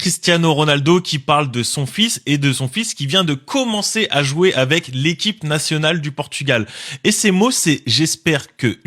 Cristiano Ronaldo qui parle de son fils et de son fils qui vient de commencer à jouer avec l'équipe nationale du Portugal. Et ces mots, c'est j'espère que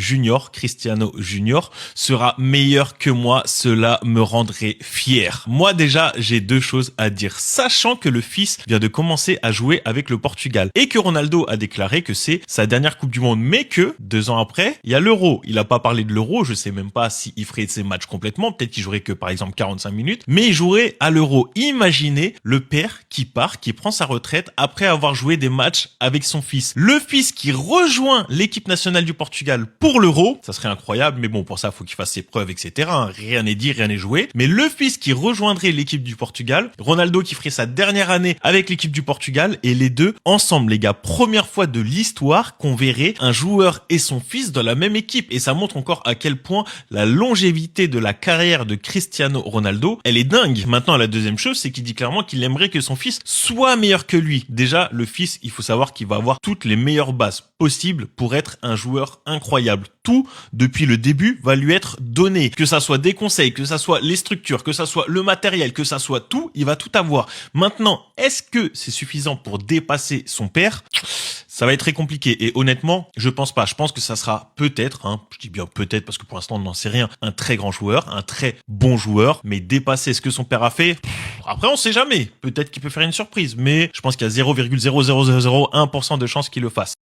Cristiano Junior, sera meilleur que moi. Cela me rendrait fier. Moi déjà, j'ai deux choses à dire. Sachant que le fils vient de commencer à jouer avec le Portugal et que Ronaldo a déclaré que c'est sa dernière Coupe du Monde, mais que 2 ans après, il y a l'Euro. Il a pas parlé de l'Euro. Je sais même pas s'il ferait ses matchs complètement. Peut-être qu'il jouerait que par exemple 45 minutes, mais il jouerait à l'Euro. Imaginez le père qui part, qui prend sa retraite après avoir joué des matchs avec son fils. Le fils qui rejoint l'équipe nationale du Portugal pour l'Euro, ça serait incroyable, mais bon, pour ça, faut qu'il fasse ses preuves, etc. Rien n'est dit, rien n'est joué. Mais le fils qui rejoindrait l'équipe du Portugal, Ronaldo qui ferait sa dernière année avec l'équipe du Portugal, et les deux ensemble, les gars. Première fois de l'histoire qu'on verrait un joueur et son fils dans la même équipe. Et ça montre encore à quel point la longévité de la carrière de Cristiano Ronaldo, elle est dingue. Maintenant, la deuxième chose, c'est qu'il dit clairement qu'il aimerait que son fils soit meilleur que lui. Déjà, le fils, il faut savoir qu'il va avoir toutes les meilleures bases possibles pour être un joueur incroyable. Tout, depuis le début, va lui être donné. Que ça soit des conseils, que ça soit les structures, que ça soit le matériel, que ça soit tout, il va tout avoir. Maintenant, est-ce que c'est suffisant pour dépasser son père ? Ça va être très compliqué et honnêtement, je pense pas. Je pense que ça sera peut-être, je dis bien peut-être parce que pour l'instant on n'en sait rien, un très grand joueur, un très bon joueur, mais dépasser ce que son père a fait, après on sait jamais. Peut-être qu'il peut faire une surprise, mais je pense qu'il y a 0,0001% de chance qu'il le fasse.